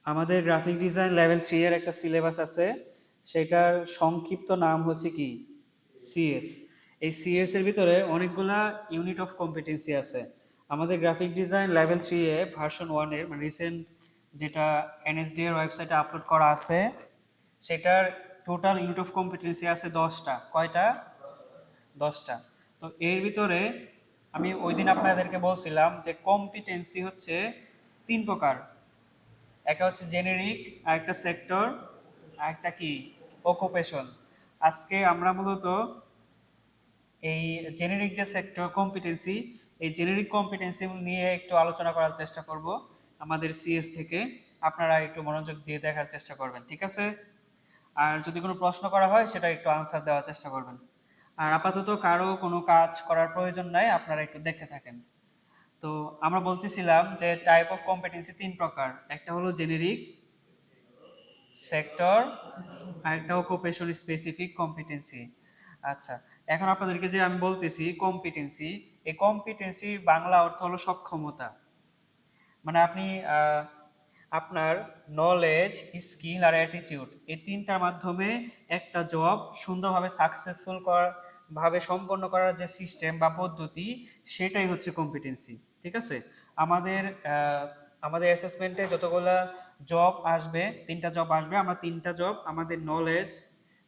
আমাদের graphic design level 3 এর একটা সিলেবাস আছে, সেটার সংক্ষিপ্ত নাম হচ্ছে কি সিএস। এই সিএস এর ভিতরে অনেকগুলা ইউনিট অফ কম্পিটেন্সি আছে। আমাদের গ্রাফিক ডিজাইন লেভেল 3 এ ভার্সন 1 এর মানে রিসেন্ট যেটা এনএসডি এর ওয়েবসাইটে আপলোড করা আছে, সেটার টোটাল ইউনিট অফ কম্পিটেন্সি আছে 10টা। কয়টা? 10টা। তো এর ভিতরে আমি ওই দিন আপনাদেরকে বলছিলাম যে কম্পিটেন্সি হচ্ছে 3 প্রকার। একটা হচ্ছে জেনেরিক, আরেকটা সেক্টর, আরেকটা কি অকুপেশন। আজকে আমরা মূলত এই জেনেরিক যে সেক্টর কম্পিটেন্সি, এই জেনেরিক কম্পিটেন্সি নিয়ে একটু আলোচনা করার চেষ্টা করব আমাদের সিএস থেকে। আপনারা একটু মনোযোগ দিয়ে দেখার চেষ্টা করবেন, ঠিক আছে? আর যদি কোনো প্রশ্ন করা হয় সেটা একটু আনসার দেওয়ার চেষ্টা করবেন। আর আপাতত কারো কোনো কাজ করার প্রয়োজন নাই, আপনারা একটু দেখতে থাকেন। তো আমরা বলতেছিলাম যে টাইপ অফ কম্পিটেন্সি 3 প্রকার। একটা হলো জেনেরিক, সেক্টর, আর একটা অকুপেশন স্পেসিফিক কম্পিটেন্সি। আচ্ছা, এখন আপনাদেরকে যে আমি বলতেছি কম্পিটেন্সি, এই কম্পিটেন্সির বাংলা অর্থ হলো সক্ষমতা। মানে আপনি আপনার নলেজ, স্কিল আর অ্যাটিটিউড, এই 3টার মাধ্যমে একটা জব সুন্দরভাবে সাকসেসফুল ভাবে সম্পন্ন করার যে সিস্টেম বা পদ্ধতি, সেটাই হচ্ছে কম্পিটেন্সি, ঠিক আছে? আমাদের আমাদের অ্যাসেসমেন্টে যতগুলা জব আসবে, 3টা জব আসবে, আমরা 3টা জব আমাদের নলেজ,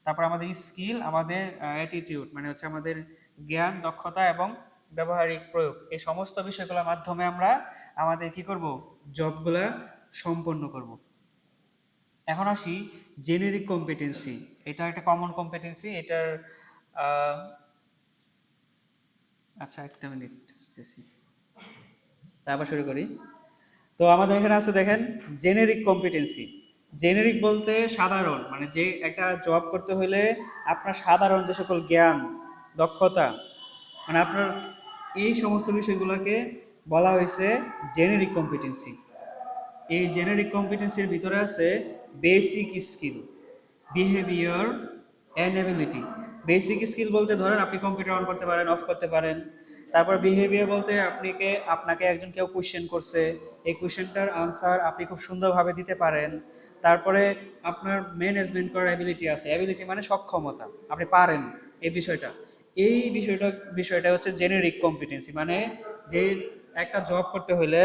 তারপর আমাদের স্কিল, আমাদের অ্যাটিটিউড মানে হচ্ছে আমাদের জ্ঞান, দক্ষতা এবং ব্যবহারিক প্রয়োগ, এই সমস্ত বিষয়গুলোর মাধ্যমে আমরা আমাদের কি করব, জবগুলা সম্পন্ন করব। এখন আসি জেনেরিক কম্পিটেন্সি। এটা একটা কমন কম্পিটেন্সি। এটার আহ, আচ্ছা একটা মিনিট, আবার শুরু করি। তো আমাদের এখানে আছে দেখেন জেনেরিক কম্পিটেন্সি। জেনেরিক বলতে সাধারণ, মানে যে একটা জব করতে হলে আপনার সাধারণ যে সকল জ্ঞান, দক্ষতা, মানে আপনার এই সমস্ত বিষয়গুলোকে বলা হয়েছে জেনেরিক কম্পিটেন্সি। এই জেনেরিক কম্পিটেন্সির ভিতরে আছে basic skill, behaviour and ability. Basic skill বলতে ধরেন আপনি কম্পিউটার অন করতে পারেন, অফ করতে পারেন। তারপর বিহেভিয়ার বলতে আপনাকে একজন কেউ কোয়েশ্চেন করছে, এই কোয়েশ্চেনটার আনসার আপনি খুব সুন্দরভাবে দিতে পারেন। তারপরে আপনার ম্যানেজমেন্ট করার অ্যাবিলিটি আছে, অ্যাবিলিটি মানে সক্ষমতা, আপনি পারেন এই বিষয়টা। এই বিষয়টা হচ্ছে জেনেরিক কম্পিটেন্সি, মানে যে একটা জব করতে হলে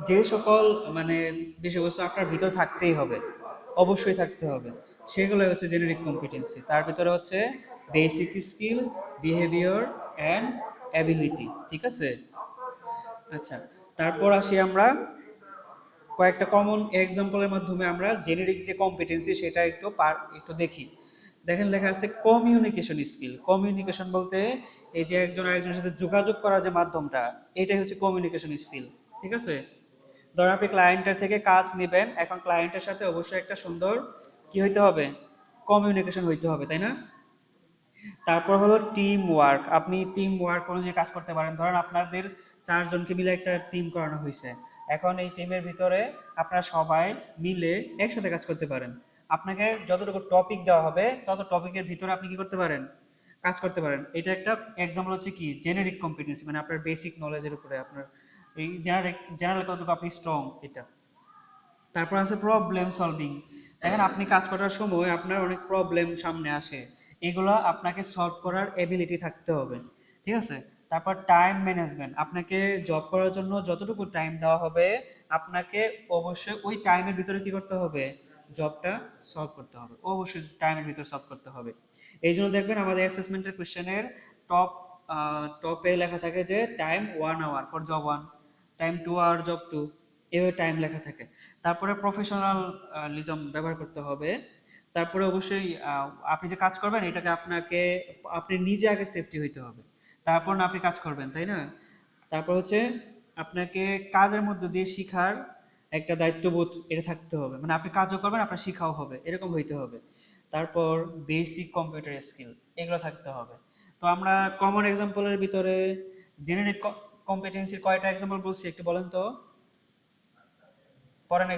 যে সকল মানে বিষয়বস্তু আপনার ভিতর থাকতেই হবে, অবশ্যই থাকতে হবে, সেগুলো হচ্ছে জেনেরিক কম্পিটেন্সি। তার ভিতরে হচ্ছে basic skill, behaviour and ability, ঠিক আছে? আচ্ছা, তারপর আসি আমরা কয়েকটা কমন এক্সাম্পলের মাধ্যমে আমরা জেনেরিক যে কম্পিটেন্সি সেটা একটু দেখি। দেখেন লেখা আছে কমিউনিকেশন স্কিল। কমিউনিকেশন বলতে এই যে একজন আরেকজনের সাথে যোগাযোগ করার যে মাধ্যমটা, এটাই হচ্ছে কমিউনিকেশন স্কিল, ঠিক আছে? ধরেন আপনি ক্লায়েন্টের থেকে কাজ নেবেন, এখন ক্লায়েন্টের সাথে অবশ্যই একটা সুন্দর কি হইতে হবে, কমিউনিকেশন হইতে হবে, তাই না? তারপর হলো টিম ওয়ার্ক। আপনি টিম ওয়ার্ক অনুযায়ী কাজ করতে পারেন। ধরেন আপনাদের 4জনকে মিলে একটা টিম করানো হয়েছে, এখন এই টিমের ভিতরে আপনারা সবাই মিলে একসাথে কাজ করতে পারেন। আপনাকে যতটুকু টপিক দেওয়া হবে তত টপিকের ভিতরে আপনি কি করতে পারেন, কাজ করতে পারেন। এটা একটা এক্সাম্পল হচ্ছে কি জেনেরিক কম্পিটেন্সি, মানে আপনার বেসিক নলেজের উপরে আপনার এই জেনারেল কতটুকু আপনি স্ট্রং, এটা। তারপর আছে প্রবলেম সলভিং। দেখেন আপনি কাজ করার সময় আপনার অনেক প্রবলেম সামনে আসে, এগুলো আপনাকে সলভ করার এবিলিটি থাকতে হবে, ঠিক আছে? তারপর টাইম ম্যানেজমেন্ট। আপনাকে জব করার জন্য যতটুকু টাইম দেওয়া হবে, আপনাকে অবশ্যই ওই টাইমের ভিতরে কি করতে হবে, জবটা সলভ করতে হবে, অবশ্যই টাইমের ভিতরে সলভ করতে হবে। এই জন্য দেখবেন আমাদের অ্যাসেসমেন্টের কোশ্চেনের টপ টপে লেখা থাকে যে time 1 hour for job 1, time 2 hour job 2, এভাবে টাইম লেখা থাকে। তারপরে প্রফেশনালিজম ব্যবহার করতে হবে। তারপরে অবশ্যই আপনি যে কাজ করবেন এটাকে আপনি নিজে আগে সেফটি হইতে হবে, তারপর না আপনি কাজ করবেন, তাই না? তারপর হচ্ছে আপনাকে কাজের মধ্যে দিয়ে শিখার একটা দায়িত্ববোধ এটা থাকতে হবে, মানে আপনি কাজও করবেন আপনার শিখাও হবে, এরকম হইতে হবে। তারপর বেসিক কম্পিউটার স্কিল, এগুলো থাকতে হবে। তো আমরা কমন এক্সাম্পলের ভিতরে জেনারেল কম্পিটেন্সির কয়টা এক্সাম্পল বলছি একটু বলেন তো। পড়েন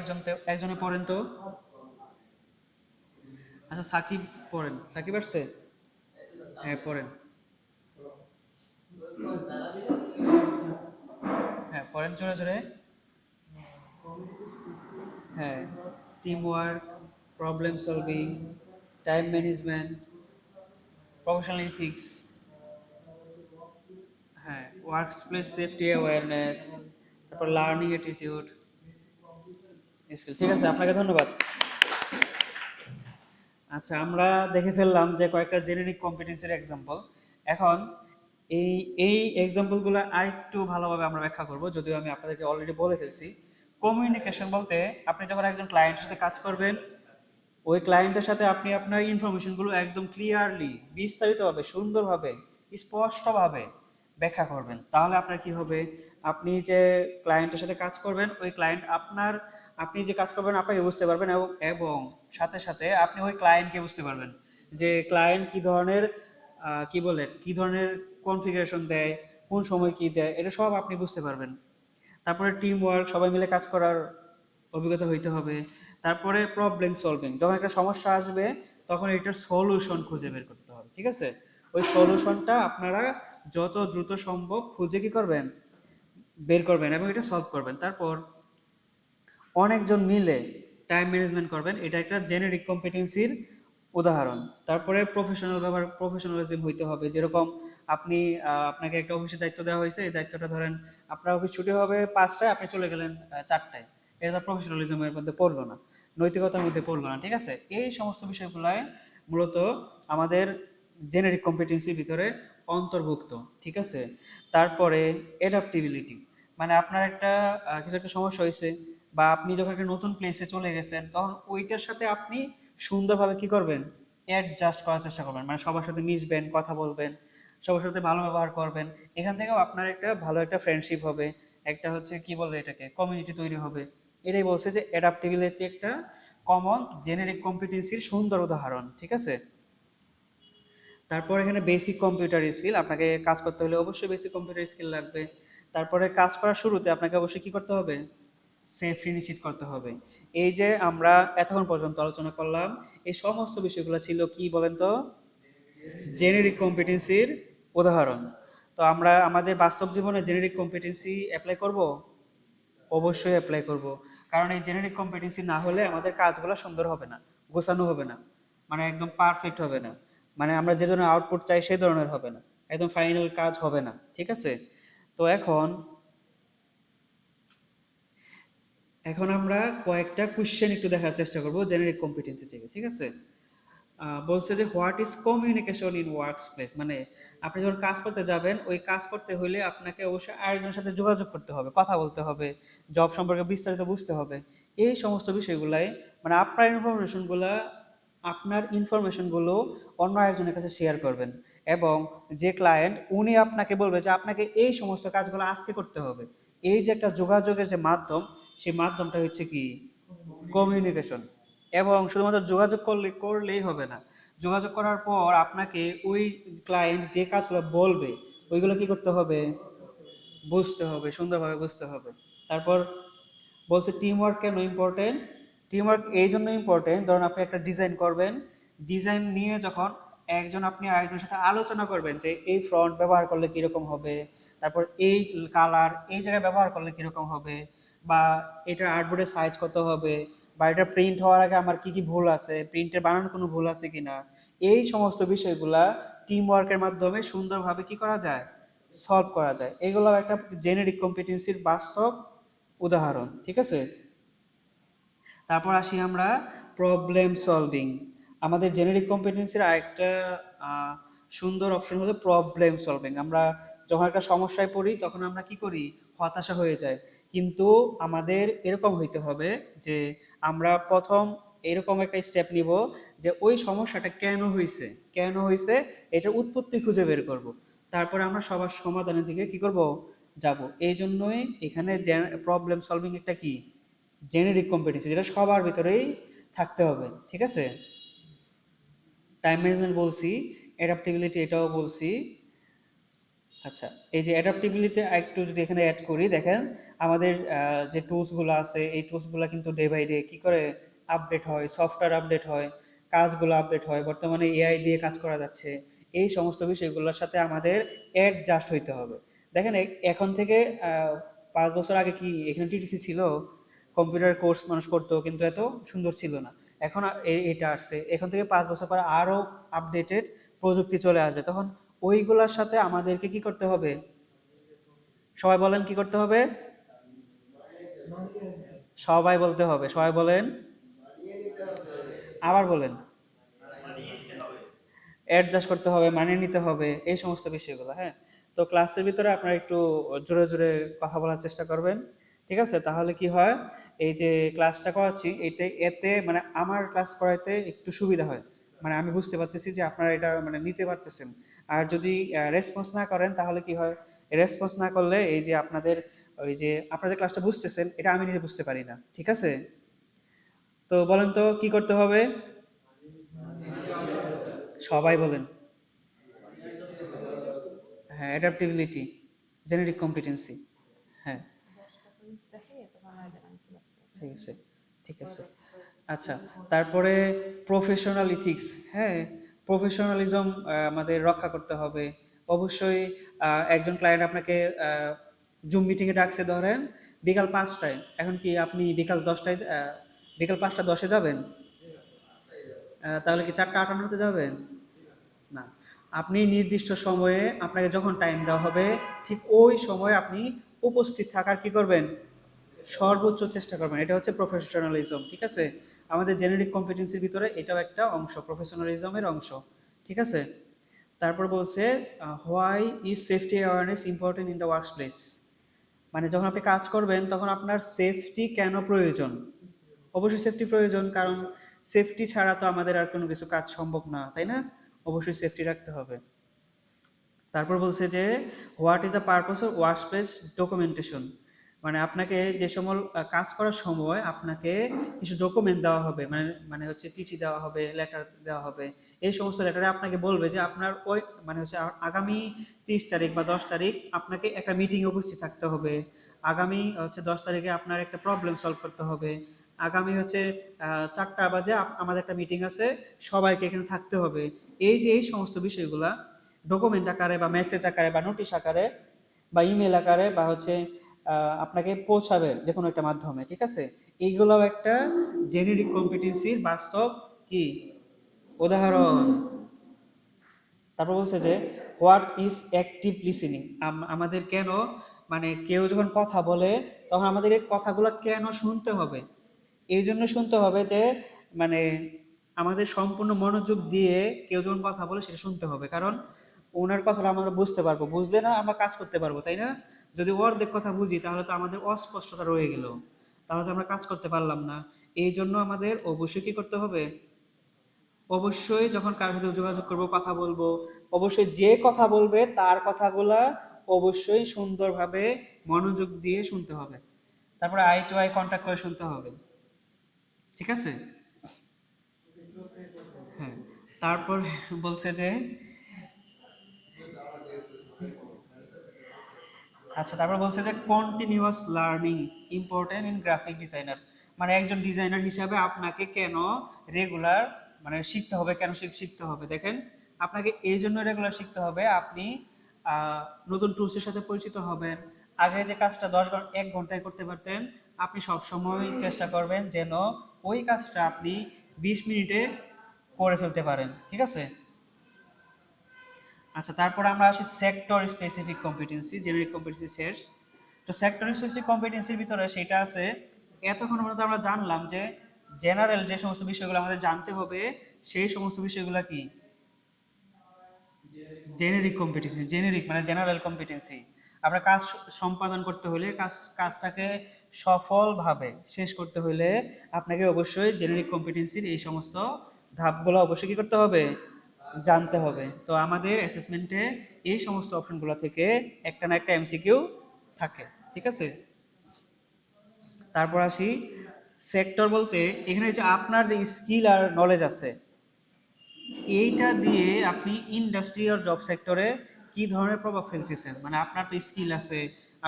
একজনে পড়েন তো। আচ্ছা সাকিব পড়েন, সাকিব আসছে? হ্যাঁ পড়েন। হ্যাঁ পড়েন জোরে জোরে। হ্যাঁ, team work, problem solving, time management, professional ethics, হ্যাঁ, ওয়ার্ক প্লেস সেফটি অ্যাওয়ারনেস, তারপর লার্নিং অ্যাটিটিউড স্কিল। ঠিক আছে, আপনাকে ধন্যবাদ। আচ্ছা, আমরা দেখে ফেললাম যে কয়েকটা জেনেরিক কম্পিটেন্সির এক্সাম্পল। এখন এই এই এক্সাম্পলগুলো আরেকটু ভালোভাবে আমরা ব্যাখ্যা করব, যদিও আমি আপনাদেরকে অলরেডি বলে ফেলছি। কমিউনিকেশন বলতে আপনি যখন একজন ক্লায়েন্টের সাথে কাজ করবেন, ওই ক্লায়েন্টের সাথে আপনি আপনার ইনফরমেশনগুলো একদম ক্লিয়ারলি, বিস্তারিতভাবে, সুন্দরভাবে, স্পষ্টভাবে ব্যাখ্যা করবেন। তাহলে আপনার কি হবে, আপনি যে ক্লায়েন্টের সাথে কাজ করবেন, ওই ক্লায়েন্ট আপনি যে কাজ করবেন আপনাকে বুঝতে পারবেন, এবং সাথে সাথে আপনি ওই ক্লায়েন্টকে বুঝতে পারবেন যে ক্লায়েন্ট কি ধরনের কি ধরনের কনফিগারেশন দেয়, কোন সময় কি দেয়, এটা সব আপনি বুঝতে পারবেন। তারপরে টিম ওয়ার্ক, সবাই মিলে কাজ করার অভিজ্ঞতা হইতে হবে। তারপরে প্রবলেম সলভিং, যখন একটা সমস্যা আসবে তখন এটার সলিউশন খুঁজে বের করতে হবে। ঠিক আছে, ওই সলিউশনটা আপনারা যত দ্রুত সম্ভব খুঁজে কি করবেন, বের করবেন এবং এটা সলভ করবেন। তারপর অনেকজন মিলে টাইম ম্যানেজমেন্ট করবেন, এটা একটা জেনেরিক কম্পিটেন্সির উদাহরণ। তারপরে প্রফেশনালিজম হইতে হবে, যেরকম আপনাকে একটা অফিসের দায়িত্ব দেওয়া হয়েছে, এই দায়িত্বটা ধরেন আপনার অফিস ছুটি হবে 5টায়, আপনি চলে গেলেন 4টায়, এটা তো প্রফেশনালিজমের মধ্যে পড়লো না, নৈতিকতার মধ্যে পড়লো না। ঠিক আছে, এই সমস্ত বিষয়গুলাই মূলত আমাদের জেনেরিক কম্পিটেন্সির ভিতরে অন্তর্ভুক্ত। ঠিক আছে, তারপরে অ্যাডাপ্টিবিলিটি, মানে আপনার কিছু একটা সমস্যা হয়েছে, বা আপনি যখন একটা নতুন প্লেসে চলে গেছেন, তখন ওইটার সাথে আপনি সুন্দরভাবে কি করবেন, অ্যাডজাস্ট করার চেষ্টা করবেন, মানে সবার সাথে মিশবেন, কথা বলবেন, সবার সাথে ভালো ব্যবহার করবেন। এখান থেকেও আপনার একটা ভালো একটা ফ্রেন্ডশিপ হবে, একটা হচ্ছে কি বলে এটাকে, কমিউনিটি তৈরি হবে। এটাই বলছে যে অ্যাডাপ্টিবিলিটি একটা কমন জেনেরিক কম্পিটেন্সির সুন্দর উদাহরণ। ঠিক আছে, তারপর এখানে বেসিক কম্পিউটার স্কিল, আপনাকে কাজ করতে হলে অবশ্যই বেসিক কম্পিউটার স্কিল লাগবে। তারপরে কাজ করার শুরুতে আপনাকে অবশ্যই কি করতে হবে, সেফটি নিশ্চিত করতে হবে। এই যে আমরা এতক্ষণ পর্যন্ত আলোচনা করলাম, এই সমস্ত বিষয়গুলো ছিল কি বলেন তো, জেনেরিক কম্পিটেন্সির উদাহরণ। তো আমরা আমাদের বাস্তব জীবনে জেনেরিক কম্পিটেন্সি অ্যাপ্লাই করব, অবশ্যই অ্যাপ্লাই করব। কারণ এই জেনেরিক কম্পিটেন্সি না হলে আমাদের কাজগুলো সুন্দর হবে না, গোছানো হবে না, মানে একদম পারফেক্ট হবে না, মানে আমরা যে ধরনের আউটপুট চাই সেই ধরনের হবে না, একদম ফাইনাল কাজ হবে না। ঠিক আছে, তো এখন এখন আমরা কয়েকটা কোশ্চেন একটু দেখার চেষ্টা করব জেনারিক কম্পিটেন্সি থেকে। ঠিক আছে, বলছে যে what is communication in work place, মানে আপনি যখন কাজ করতে যাবেন, ওই কাজ করতে হলে আপনাকে অবশ্যই আরেকজনের সাথে যোগাযোগ করতে হবে, কথা বলতে হবে, জব সম্পর্কে বিস্তারিত বুঝতে হবে। এই সমস্ত বিষয়গুলাই, মানে আপনার ইনফরমেশনগুলো অন্য একজনের কাছে শেয়ার করবেন, এবং যে ক্লায়েন্ট উনি আপনাকে বলবে যে আপনাকে এই সমস্ত কাজগুলো আজকে করতে হবে। এই যে একটা যোগাযোগের যে মাধ্যম, সেই মাধ্যমটা হচ্ছে কি, কমিউনিকেশন। এবং শুধুমাত্র যোগাযোগ করলেই হবে না, যোগাযোগ করার পর আপনাকে ওই ক্লায়েন্ট যে কাজগুলো বলবে ওইগুলো কি করতে হবে, বুঝতে হবে, সুন্দরভাবে বুঝতে হবে। তারপর বলছে টিম ওয়ার্ক কেন ইম্পর্টেন্ট। টিম ওয়ার্ক এই জন্য ইম্পর্টেন্ট, ধরুন আপনি একটা ডিজাইন করবেন, ডিজাইন নিয়ে যখন আপনি আরেকজনের সাথে আলোচনা করবেন যে এই ফ্রন্ট ব্যবহার করলে কীরকম হবে, তারপর এই কালার এই জায়গায় ব্যবহার করলে কীরকম হবে, বা এটার আর্টবোর্ডের সাইজ কত হবে, বা এটা প্রিন্ট হওয়ার আগে আমার কি কি ভুল আছে, প্রিন্টের বানান কোনো ভুল আছে কিনা, এই সমস্ত বিষয়গুলা টিম ওয়ার্কের মাধ্যমে সুন্দরভাবে কি করা যায়, সলভ করা যায়। এগুলো একটা জেনেরিক কম্পিটেন্সির বাস্তব উদাহরণ। ঠিক আছে, তারপর আসি আমরা প্রবলেম সলভিং। আমাদের জেনেরিক কম্পিটেন্সির আরেকটা আহ, সুন্দর অপশন হলো প্রবলেম সলভিং। আমরা যখন একটা সমস্যায় পড়ি তখন আমরা কি করি, হতাশা হয়ে যায়। কিন্তু আমাদের এরকম হইতে হবে যে আমরা প্রথম এরকম একটা স্টেপ নিব যে ওই সমস্যাটা কেন হয়েছে এটার উৎপত্তি খুঁজে বের করব। তারপরে আমরা সবার সমাধানের দিকে কি করব, যাব। এই জন্যই এখানে প্রবলেম সলভিং একটা কি, জেনেরিক কম্পিটেন্সি, যেটা সবার ভিতরেই থাকতে হবে। ঠিক আছে, টাইম ম্যানেজমেন্ট বলছি, অ্যাডাপ্টেবিলিটি এটাও বলছি। আচ্ছা, এই যে অ্যাডাপ্টেবিলিটি একটু যদি এখানে অ্যাড করি, দেখেন আমাদের যে টুলসগুলো আছে, এই টুলসগুলো কিন্তু ডে বাই ডে কি করে আপডেট হয়, সফটওয়্যার আপডেট হয়, কাজগুলো আপডেট হয়, বর্তমানে এআই দিয়ে কাজ করা যাচ্ছে। এই সমস্ত বিষয়গুলোর সাথে আমাদের অ্যাডজাস্ট হইতে হবে। দেখেন এখন থেকে 5 বছর আগে কি এখানে টিটিসি ছিল? কম্পিউটার কোর্স মানুষ করতো কিন্তু এত সুন্দর ছিল না। এখন এটা আসছে, এখন থেকে 5 বছর পরে আরো আপডেটেড প্রযুক্তি চলে আসবে, তখন ওইগুলোর সাথে আমাদেরকে কি করতে হবে? সবাই বলেন কি করতে হবে? সবাই বলতে হবে, সবাই বলেন, আবার বলেন। অ্যাডজাস্ট করতে হবে, মানিয়ে নিতে হবে, এই সমস্ত বিষয়গুলো। হ্যাঁ, তো ক্লাসের ভিতরে আপনারা একটু জোরে জোরে কথা বলার চেষ্টা করবেন, ঠিক আছে? তাহলে কি হয়, এই যে ক্লাসটা করাচ্ছি এতে মানে আমার ক্লাস করাইতে একটু সুবিধা হয়, মানে আমি বুঝতে পারতেছি যে আপনারা এটা মানে নিতে পারতেছেন। আর যদি রেসপন্স না করেন তাহলে কি হয়, রেসপন্স না করলে এই যে আপনাদের ওই যে আপনারা যে ক্লাসটা বুঝতেছেন এটা আমি নিজে বুঝতে পারি না, ঠিক আছে? তো বলেন তো কি করতে হবে? সবাই বলেন। হ্যাঁ, অ্যাডাপ্টিবিলিটি, জেনেরিক কম্পিটেন্সি। হ্যাঁ, ঠিক আছে, ঠিক আছে। আচ্ছা, তারপরে প্রফেশনাল ইথিক্স। হ্যাঁ, প্রফেশনালিজম আমাদের রক্ষা করতে হবে অবশ্যই। একজন ক্লায়েন্ট আপনাকে জুম মিটিংয়ে ডাকছে ধরেন বিকাল 5টায়, এখন কি আপনি বিকাল 10টায় বিকাল 5টা 10-এ যাবেন? তাহলে কি 4টা 58-তে যাবেন? না, আপনি নির্দিষ্ট সময়ে আপনাকে যখন টাইম দেওয়া হবে ঠিক ওই সময়ে আপনি উপস্থিত থাকার কি করবেন? সর্বোচ্চ চেষ্টা করবেন। এটা হচ্ছে প্রফেশনালিজম, ঠিক আছে? আমাদের জেনেরিক কম্পিটেন্সির ভিতরে এটাও একটা অংশ, প্রফেশনালিজমের অংশ, ঠিক আছে? তারপর বলছে why is safety awareness important in the works place. মানে যখন আপনি কাজ করবেন তখন আপনার সেফটি কেন প্রয়োজন? অবশ্যই সেফটি প্রয়োজন, কারণ সেফটি ছাড়া তো আমাদের আর কোনো কিছু কাজ সম্ভব না, তাই না? অবশ্যই সেফটি রাখতে হবে। তারপর বলছে যে what is the purpose of workplace documentation. মানে আপনাকে যে সময় কাজ করার সময় আপনাকে কিছু ডকুমেন্ট দেওয়া হবে, মানে মানে হচ্ছে চিঠি দেওয়া হবে, লেটার দেওয়া হবে। এই সমস্ত লেটারে আপনাকে বলবে যে আপনার ওই মানে হচ্ছে আগামী 30 তারিখ বা 10 তারিখ আপনাকে একটা মিটিংয়ে উপস্থিত থাকতে হবে। আগামী হচ্ছে 10 তারিখে আপনার একটা প্রবলেম সলভ করতে হবে। আগামী হচ্ছে 4টা বাজে আমাদের একটা মিটিং আছে, সবাইকে এখানে থাকতে হবে। এই যে এই সমস্ত বিষয়গুলা ডকুমেন্ট আকারে বা মেসেজ আকারে বা নোটিশ আকারে বা ইমেল আকারে বা হচ্ছে আপনাকে পৌঁছাবে যে কোনো একটা মাধ্যমে, ঠিক আছে? এইগুলোও একটা জেনেরিক কম্পিটেন্সির বাস্তব কি উদাহরণ। তারপর বলছে যে হোয়াট ইজ অ্যাক্টিভ লিসেনিং। আমাদের কেন মানে কেউ যখন কথা বলে তখন আমাদের এই কথাগুলো কেন শুনতে হবে? এই জন্য শুনতে হবে যে মানে আমাদের সম্পূর্ণ মনোযোগ দিয়ে কেউ যখন কথা বলে সেটা শুনতে হবে, কারণ ওনার কথাটা আমরা বুঝতে পারবো, বুঝলে না আমরা কাজ করতে পারবো, তাই না? যদি অর্ধেক কথা বুঝি তাহলে তো আমাদের অস্পষ্টতা রয়ে গেল, তাহলে তো আমরা কাজ করতে পারলাম না। এই জন্য আমাদের অবশ্যই কি করতে হবে? অবশ্যই যখন কারোর সাথে যোগাযোগ করব, কথা বলবো, অবশ্যই যে কথা বলবে তার কথাগুলা অবশ্যই সুন্দরভাবে মনোযোগ দিয়ে শুনতে হবে। তারপরে আই টু আই কন্টাক্ট করে শুনতে হবে, ঠিক আছে? হ্যাঁ, তারপর বলছে যে আচ্ছা, তারপর বলছে যে continuous learning important in graphic designer. মানে একজন ডিজাইনার হিসাবে আপনাকে কেন রেগুলার মানে শিখতে হবে, কেন শিখতে হবে দেখেন, আপনাকে এই জন্য রেগুলার শিখতে হবে, আপনি আহ, নতুন টুলসের সাথে পরিচিত হবেন। আগে যে কাজটা 10 ঘন্টা 1 ঘন্টায় করতে পারতেন, আপনি সব সময় চেষ্টা করবেন যেন ওই কাজটা আপনি 20 মিনিটে করে ফেলতে পারেন, ঠিক আছে? আচ্ছা, তারপর আমরা আসি sector specific competency. Generic competency শেষ। তো সেক্টর স্পেসিফিক কম্পিটেন্সির ভিতরে সেটা আছে, এতক্ষণ পর্যন্ত আমরা জানলাম যে জেনারেল যে সমস্ত বিষয়গুলো আমাদের জানতে হবে সেই সমস্ত বিষয়গুলো কি জেনেরিক কম্পিটেন্সি। জেনেরিক মানে জেনারেল কম্পিটেন্সি। আমরা কাজ সম্পাদন করতে হলে কাজটাকে সফলভাবে শেষ করতে হলে আপনাকে অবশ্যই জেনেরিক কম্পিটেন্সির এই সমস্ত ধাপগুলো অবশ্যই কি করতে হবে? জানতে হবে। তো আমাদের অ্যাসেসমেন্টে এই সমস্ত অপশনগুলো থেকে একটা না একটা এমসিকিউ থাকে, ঠিক আছে? তারপর আসি সেক্টর বলতে এখানে যে আপনার যে স্কিল আর নলেজ আছে এইটা দিয়ে আপনি ইন্ডাস্ট্রি আর জব সেক্টরে কি ধরনের প্রভাব ফেলতেছেন। মানে আপনার তো স্কিল আছে,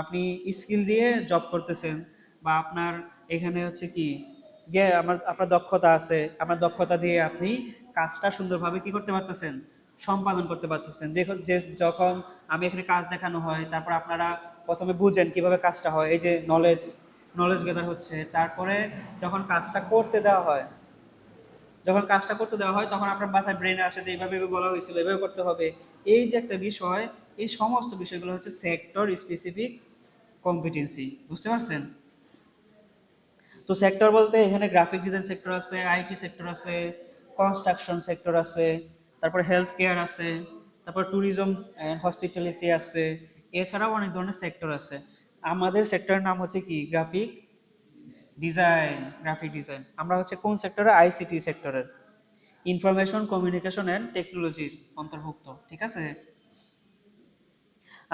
আপনি স্কিল দিয়ে জব করতেছেন, বা আপনার এখানে হচ্ছে কি আপনার দক্ষতা আছে, আপনার দক্ষতা দিয়ে আপনি কাজটা সুন্দরভাবে কি করতে পারতেছেন? সম্পাদন করতে পারতেছেন। যে যখন আমি এখানে কাজ দেখানো হয় তারপর আপনারা প্রথমে বুঝেন কিভাবে কাজটা হয়, এই যে নলেজ, নলেজ গেদার হচ্ছে। তারপরে যখন কাজটা করতে দেওয়া হয়, তখন আপনার মাথায় ব্রেনে আসে যে এইভাবে এভাবে বলা হয়েছিল, এভাবে করতে হবে। এই যে একটা বিষয়, এই সমস্ত বিষয়গুলো হচ্ছে সেক্টর স্পেসিফিক কম্পিটেন্সি। বুঝতে পারছেন? তো সেক্টর বলতে এখানে গ্রাফিক ডিজাইন সেক্টর আছে, আইটি সেক্টর আছে, কনস্ট্রাকশন সেক্টর আছে, তারপর হেলথ কেয়ার আছে, তারপর ট্যুরিজম অ্যান্ড হসপিটালিটি আছে, এছাড়াও অনেক ধরনের সেক্টর আছে। আমাদের সেক্টরের নাম হচ্ছে কি গ্রাফিক ডিজাইন। আমরা হচ্ছে কোন সেক্টরে? আইসিটি সেক্টরের, ইনফরমেশন কমিউনিকেশন অ্যান্ড টেকনোলজির অন্তর্ভুক্ত। ঠিক আছে?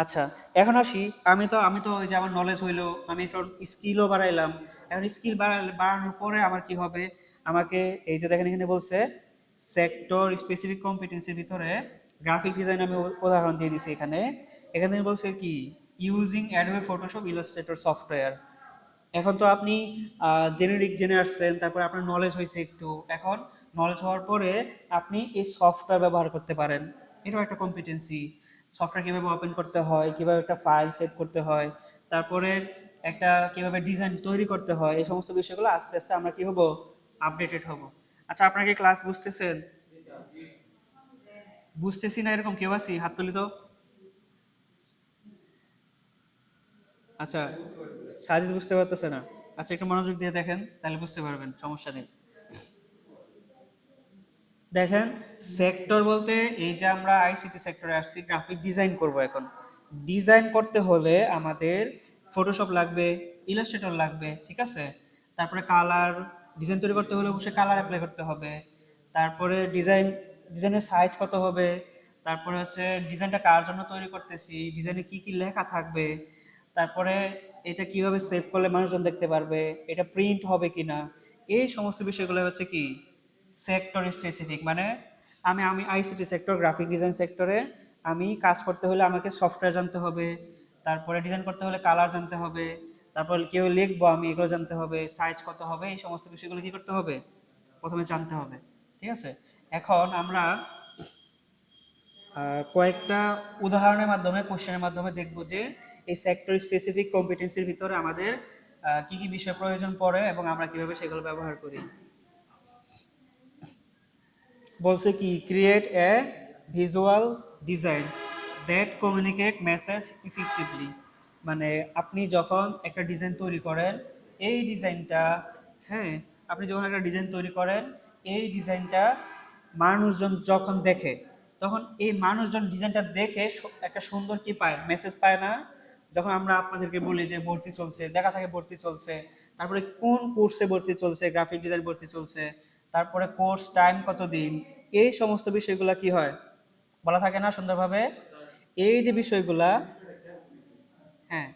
আচ্ছা, এখন আসি। আমি তো ওই যে আমার নলেজ হইলো, আমি একটু স্কিলও বাড়াইলাম। এখন স্কিল বাড়ানোর পরে আমার কি হবে? আমাকে এই যে দেখেন এখানে বলছে সেক্টর স্পেসিফিক কম্পিটেন্সির ভিতরে গ্রাফিক ডিজাইন আমি উদাহরণ দিয়ে দিছি এখানে। এখানে বলছে কি using Adobe Photoshop Illustrator software. এখন তো আপনি জেনেরিক জেনে আসছেন, তারপরে আপনার নলেজ হয়েছে একটু। এখন নলেজ হওয়ার পরে আপনি এই সফটওয়্যার ব্যবহার করতে পারেন। এটাও একটা কম্পিটেন্সি। সফটওয়্যার কিভাবে ওপেন করতে হয়, কিভাবে একটা ফাইল সেভ করতে হয়, তারপরে একটা কিভাবে ডিজাইন তৈরি করতে হয়, এই সমস্ত বিষয়গুলো আস্তে আস্তে আমরা কি হব? আপডেটেড হব। আচ্ছা, আপনারা কি ক্লাস বুঝতেছেন? বুঝতেছি না এরকম কেউ আছি? হাত তুলি তো। আচ্ছা, সাজিদ বুঝতে পারতেছে না। আচ্ছা, একটু মনোযোগ দিয়ে দেখেন, তাহলে বুঝতে পারবেন, সমস্যা নেই। দেখেন, সেক্টর বলতে এই যে আমরা আইসিটি সেক্টরে আসছি, গ্রাফিক ডিজাইন করব। এখন ডিজাইন করতে হলে আমাদের ফটোশপ লাগবে, ইলাস্ট্রেটর লাগবে, ঠিক আছে? তারপরে কালার, ডিজাইন তৈরি করতে হলে অবশ্যই কালার অ্যাপ্লাই করতে হবে। তারপরে ডিজাইনের সাইজ কত হবে, তারপরে হচ্ছে ডিজাইনটা কার জন্য তৈরি করতেছি, ডিজাইনে কি কি লেখা থাকবে, তারপরে এটা কিভাবে সেভ করলে মানুষজন দেখতে পারবে, এটা প্রিন্ট হবে কিনা, এই সমস্ত বিষয়গুলো হচ্ছে কি সেক্টর স্পেসিফিক। মানে আমি আমি আইসিটি সেক্টর, গ্রাফিক ডিজাইন সেক্টরে আমি কাজ করতে হলে আমাকে সফটওয়্যার জানতে হবে, তারপরে ডিজাইন করতে হলে কালার জানতে হবে, তারপর কেউ লিখবো আমি, এগুলো জানতে হবে, সাইজ কত হবে, এই সমস্ত বিষয়গুলো কি করতে হবে? প্রথমে জানতে হবে। ঠিক আছে? এখন আমরা কয়েকটা উদাহরণের মাধ্যমে, কোশ্চেনের মাধ্যমে দেখব যে এই সেক্টর স্পেসিফিক কম্পিটেন্সির ভিতরে আমাদের কি কি বিষয় প্রয়োজন পড়ে এবং আমরা কিভাবে সেগুলো ব্যবহার করি। বলছে কি create a visual design that communicate message effectively. মানে আপনি যখন একটা ডিজাইন তৈরি করেন, এই ডিজাইনটা, হ্যাঁ, আপনি যখন একটা ডিজাইন তৈরি করেন, এই ডিজাইনটা মানুষজন যখন দেখে, তখন এই মানুষজন ডিজাইনটা দেখে একটা সুন্দর কি পায়? মেসেজ পায় না? যখন আমরা আপনাদেরকে বলি যে ভর্তি চলছে, দেখা থাকে ভর্তি চলছে, তারপরে কোন কোর্সে ভর্তি চলছে, গ্রাফিক ডিজাইন ভর্তি চলছে, তারপরে কোর্স টাইম কত দিন, এই সমস্ত বিষয়গুলা কি হয়? বলা থাকে না সুন্দরভাবে? এই যে বিষয়গুলা, হ্যাঁ,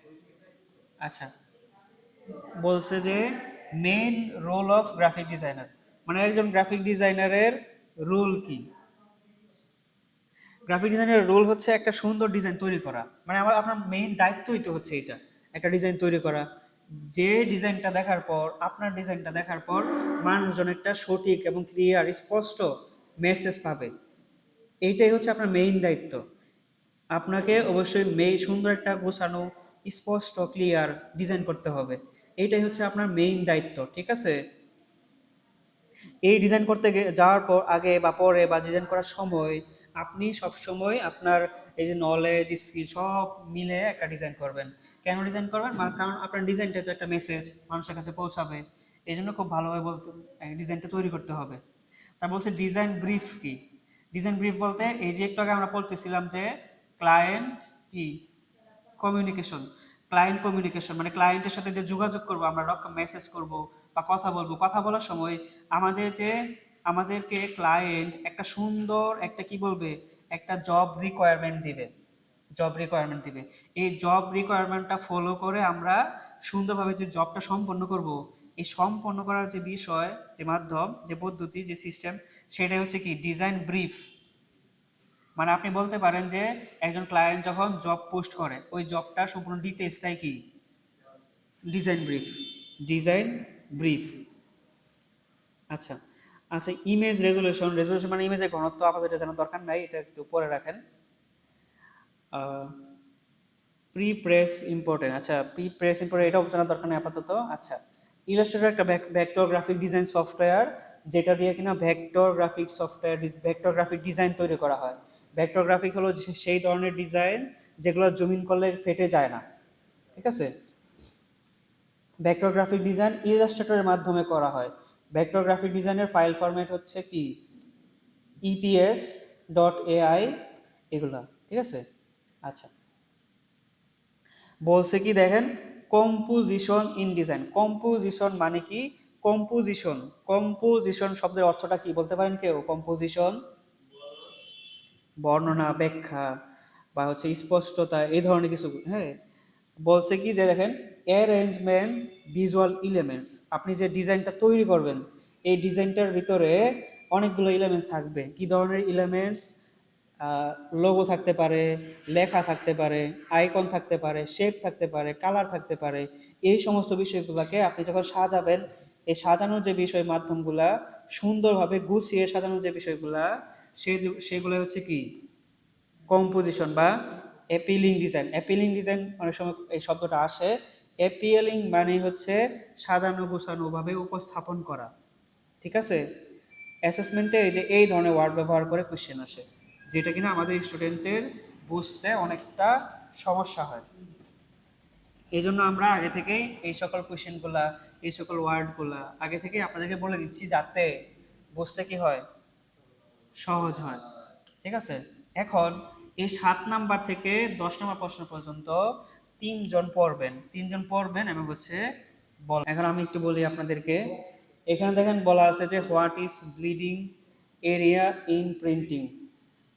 আচ্ছা, বলছে যে main role of graphic designer, মানে একজন গ্রাফিক ডিজাইনারের রোল কি? গ্রাফিক ডিজাইনের রোল হচ্ছে একটা সুন্দর ডিজাইন তৈরি করা। মানে আপনার মেইন দায়িত্বই তো হচ্ছে এটা, একটা ডিজাইন তৈরি করা। যে ডিজাইনটা দেখার পর, আপনার ডিজাইনটা দেখার পর মানুষজন একটা সঠিক এবং ক্লিয়ার স্পষ্ট মেসেজ পাবে, এইটাই হচ্ছে আপনার মেইন দায়িত্ব। আপনাকে অবশ্যই সুন্দর একটা গোছানো, স্পষ্ট, ক্লিয়ার ডিজাইন করতে হবে। এইটাই হচ্ছে আপনার মেইন দায়িত্ব। ঠিক আছে? এই ডিজাইন করতে যাওয়ার পর, আগে বা পরে বা ডিজাইন করার সময়, আপনি সব সময় আপনার এই যে নলেজ, স্কিল সব মিলে একটা ডিজাইন করবেন। কেন ডিজাইন করবেন? কারণ আপনার ডিজাইনটা তো একটা মেসেজ মানুষের কাছে পৌঁছাবে। এই জন্য খুব ভালোভাবে বলতে ডিজাইনটা তৈরি করতে হবে। তার বলছে ডিজাইন ব্রিফ কি? ডিজাইন ব্রিফ বলতে এই যে একটু আগে আমরা বলতেছিলাম যে ক্লায়েন্ট কি কমিউনিকেশন, ক্লায়েন্ট কমিউনিকেশন মানে ক্লায়েন্টের সাথে যে যোগাযোগ করব, আমরা মেসেজ করব বা কথা বলবো, কথা বলার সময় আমাদেরকে ক্লায়েন্ট একটা সুন্দর একটা কি বলবে, একটা জব রিকোয়ারমেন্ট দিবে। এই জব রিকোয়ারমেন্টটা ফলো করে আমরা সুন্দরভাবে যে জবটা সম্পন্ন করব, এই সম্পন্ন করার যে বিষয়, যে মাধ্যম, যে পদ্ধতি, যে সিস্টেম, সেটাই হচ্ছে কি ডিজাইন ব্রিফ। মানে আপনি বলতে পারেন যে একজন ক্লায়েন্ট যখন জব পোস্ট করে, ওই জবটা সম্পূর্ণ ডিটেইলসটাই কি ডিজাইন ব্রিফ। আচ্ছা, আচ্ছা, ইমেজ রেজুলেশন মানে ইমেজের ঘনত্ব আপাতত এটা জানার দরকার নাই, এটা একটু পরে রাখেন। প্রি প্রেস ইম্পর্টেন্ট, আচ্ছা প্রি প্রেস ইম্পর্টেন্ট এটা জানার দরকার নেই আপাতত। আচ্ছা, ইলাস্ট্রেটর একটা ভেক্টর গ্রাফিক ডিজাইন সফটওয়্যার, যেটা দিয়ে কিনা vector graphic software vector graphic design তৈরি করা হয়। ভেক্টর গ্রাফিক হলো সেই ধরনের ডিজাইন যেগুলো জুমিন করলে ফেটে যায় না, ঠিক আছে। ভেক্টর গ্রাফিক ডিজাইন ইলাস্ট্রেটরের মাধ্যমে করা হয়। ভেক্টর গ্রাফিক ডিজাইনের ফাইল ফরম্যাট হচ্ছে কি ইপিএস ডট এআই এগুলা, ঠিক আছে। আচ্ছা, বলছে কি দেখেন, কম্পোজিশন ইন ডিজাইন। কম্পোজিশন মানে কি? কম্পোজিশন, কম্পোজিশন শব্দের অর্থটা কি বলতে পারেন কেউ? কম্পোজিশন বর্ণনা, ব্যাখ্যা বা হচ্ছে স্পষ্টতা, এই ধরনের কিছু, হ্যাঁ। বলছে কি যে দেখেন, অ্যারেঞ্জমেন্ট ভিজুয়াল এলিমেন্টস, আপনি যে ডিজাইনটা তৈরি করবেন এই ডিজাইনটার ভিতরে অনেকগুলো এলিমেন্টস থাকবে। কি ধরনের এলিমেন্টস? লোগো থাকতে পারে, লেখা থাকতে পারে, আইকন থাকতে পারে, শেপ থাকতে পারে, কালার থাকতে পারে। এই সমস্ত বিষয়গুলোকে আপনি যখন সাজাবেন, এই সাজানোর যে বিষয় মাধ্যমগুলা সুন্দরভাবে গুছিয়ে সাজানোর যে বিষয়গুলা, সেগুলো হচ্ছে কি কম্পোজিশন বা অ্যাপিলিং ডিজাইন। অ্যাপিলিং ডিজাইন অনেক সময় এই শব্দটা আসে। অ্যাপিলিং মানে হচ্ছে সাজানো গোছানো ভাবে উপস্থাপন করা, ঠিক আছে। অ্যাসেসমেন্টে এই যে এই ধরনের ওয়ার্ড ব্যবহার করে কোশ্চেন আসে, যেটা কিনা আমাদের স্টুডেন্টের বুঝতে অনেকটা সমস্যা হয়। এই জন্য আমরা আগে থেকেই এই সকল কোশ্চেনগুলা, এই সকল ওয়ার্ডগুলা আগে থেকেই আপনাদেরকে বলে দিচ্ছি, যাতে বুঝতে কি হয়, সহজ হয়, ঠিক আছে। এখন এই 7 নাম্বার থেকে 10 নাম্বার প্রশ্ন পর্যন্ত তিনজন পড়বেন এবং হচ্ছে বল। এখন আমি একটু বলি আপনাদেরকে। এখানে দেখেন বলা আছে যে what is bleeding area in printing,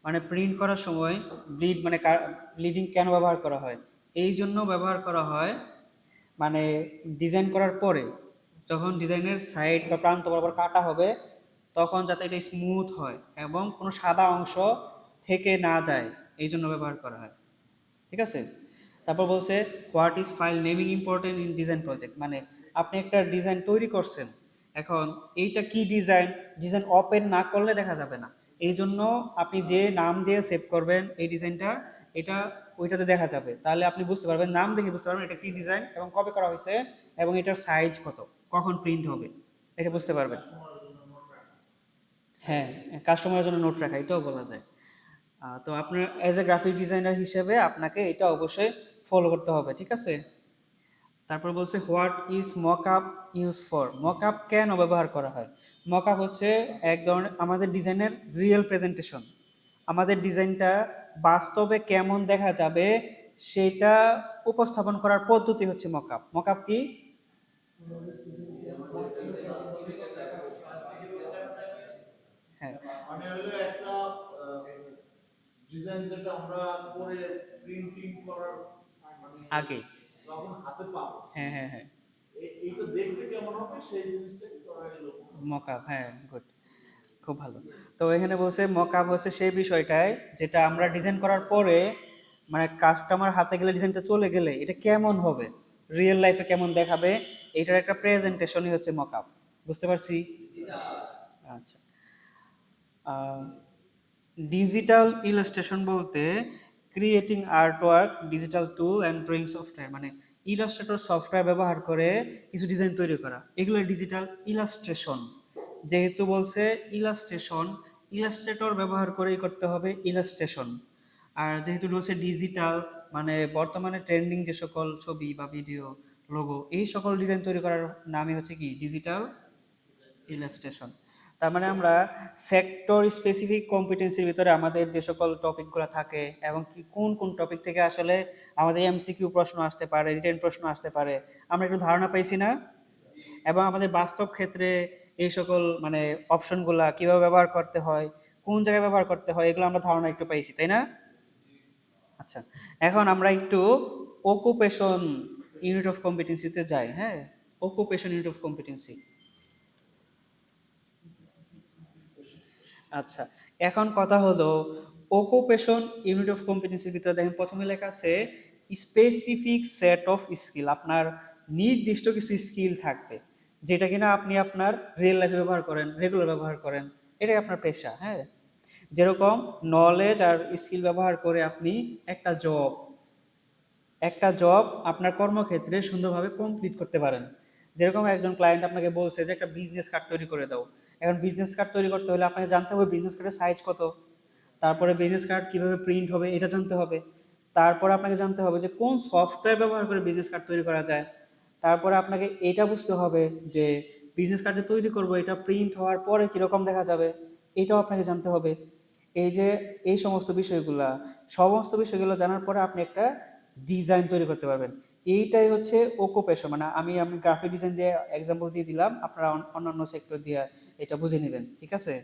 মানে প্রিন্ট করার সময় ব্লিড মানে ব্লিডিং কেন ব্যবহার করা হয়? এই জন্য ব্যবহার করা হয়, মানে ডিজাইন করার পরে যখন ডিজাইনের সাইড বা প্রান্ত বরাবর কাটা হবে, তখন যাতে এটা স্মুথ হয় এবং কোনো সাদা অংশ থেকে না যায়, এই জন্য ব্যবহার করা হয়, ঠিক আছে। তারপর বলছে what is file naming important in design project, মানে আপনি একটা ডিজাইন তৈরি করছেন, এখন এইটা কি ডিজাইন, ডিজাইন ওপেন না করলে দেখা যাবে না। এই জন্য আপনি যে নাম দিয়ে সেভ করবেন এই ডিজাইনটা, এটা ওইটাতে দেখা যাবে, তাহলে আপনি বুঝতে পারবেন, নাম দেখে বুঝতে পারবেন এটা কি ডিজাইন এবং কবে করা হয়েছে এবং এটার সাইজ কত, কখন প্রিন্ট হবে, এটা বুঝতে পারবেন। হ্যাঁ, কাস্টমারের জন্য নোট রাখা, এটাও বলা যায়। তো আপনার অ্যাজ এ গ্রাফিক ডিজাইনার হিসেবে আপনাকে এটা অবশ্যই ফলো করতে হবে, ঠিক আছে। তারপর বলছে what is mockup use for, mockup কেন ব্যবহার করা হয়? মকআপ হচ্ছে এক ধরনের আমাদের ডিজাইনের রিয়েল প্রেজেন্টেশন, আমাদের ডিজাইনটা বাস্তবে কেমন দেখা যাবে সেটা উপস্থাপন করার পদ্ধতি হচ্ছে মকআপ। মকআপ কি? হ্যাঁ, মানে হলো একটা ডিজাইন যেটা আমরা পরে প্রিন্টিং করার মানে আগে, যখন হাতে পাবো, হ্যাঁ হ্যাঁ হ্যাঁ, এইটা দেখতে কেমন হবে সেই জিনিসটাকে করা গেল মকআপ, হ্যাঁ গুড, খুব ভালো। তো এখানে বলছে মকআপ হচ্ছে সেই বিষয়টাই যেটা আমরা ডিজাইন করার পরে, মানে কাস্টমার হাতে গেলে ডিজাইনটা চলে গেলে এটা কেমন হবে, রিয়েল লাইফে কেমন দেখাবে, এটার একটা প্রেজেন্টেশনই হচ্ছে মকআপ। বুঝতে পারছি? আচ্ছা, ডিজিটাল ইলাস্ট্রেশন বলতে creating artwork digital tool and drawing software, মানে ইলাস্ট্রেটর সফটওয়্যার ব্যবহার করে কিছু ডিজাইন তৈরি করা, এগুলো ডিজিটাল ইলাস্ট্রেশন। যেহেতু বলছে ইলাস্ট্রেশন, ইলাস্ট্রেটর ব্যবহার করেই করতে হবে ইলাস্ট্রেশন। আর যেহেতু বলছে ডিজিটাল, মানে বর্তমানে ট্রেন্ডিং যে সকল ছবি বা ভিডিও, লোগো, এই সকল ডিজাইন তৈরি করার নামই হচ্ছে কি ডিজিটাল ইলাস্ট্রেশন। তার মানে আমরা সেক্টর স্পেসিফিক কম্পিটেন্সির ভিতরে আমাদের যে সকল টপিকগুলো থাকে এবং কি কোন কোন টপিক থেকে আসলে আমাদের এমসিকিউ প্রশ্ন আসতে পারে, রিটেন প্রশ্ন আসতে পারে, আমরা একটু ধারণা পাইছি না? এবং আমাদের বাস্তব ক্ষেত্রে এই সকল মানে অপশনগুলা কিভাবে ব্যবহার করতে হয়, কোন জায়গায় ব্যবহার করতে হয়, এগুলো আমরা ধারণা একটু পাইছি, তাই না? আচ্ছা, এখন আমরা একটু অকুপেশন ইউনিট অফ কম্পিটেন্সিতে যাই। হ্যাঁ, অকুপেশন ইউনিট অফ কম্পিটেন্সি। আচ্ছা, এখন কথা হলো অকুপেশন ইউনিট অফ কম্পিটেন্সির ভিতরে দেখেন প্রথমে লেখা আছে স্পেসিফিক সেট অফ স্কিল, আপনার নির্দিষ্ট কিছু স্কিল থাকবে যেটা কিনা আপনি আপনার রিয়েল লাইফে ব্যবহার করেন, রেগুলার ব্যবহার করেন, এটাই আপনার পেশা। হ্যাঁ, যেরকম নলেজ আর স্কিল ব্যবহার করে আপনি একটা জব, একটা জব আপনার কর্মক্ষেত্রে সুন্দরভাবে কমপ্লিট করতে পারেন। যেরকম একজন ক্লায়েন্ট আপনাকে বলছে যে একটা বিজনেস কার্ড তৈরি করে দাও। এখন বিজনেস কার্ড তৈরি করতে হলে আপনাকে জানতে হবে বিজনেস কার্ডের সাইজ কত, তারপরে বিজনেস কার্ড কিভাবে প্রিন্ট হবে এটা জানতে হবে, তারপরে আপনাকে জানতে হবে যে কোন সফটওয়্যার ব্যবহার করে বিজনেস কার্ড তৈরি করা যায়, তারপরে আপনাকে এটা বুঝতে হবে যে বিজনেস কার্ড যে তৈরি করব এটা প্রিন্ট হওয়ার পরে কীরকম দেখা যাবে, এটাও আপনাকে জানতে হবে। এই যে এই সমস্ত বিষয়গুলা, সমস্ত বিষয়গুলো জানার পরে আপনি একটা ডিজাইন তৈরি করতে পারবেন। এইটাই হচ্ছে অকুপেশন, মানে আমি গ্রাফিক ডিজাইন দিয়ে এক্সাম্পল দিয়ে দিলাম, আপনারা অন্যান্য সেক্টর দিয়ে এটা বুঝে নেবেন, ঠিক আছে?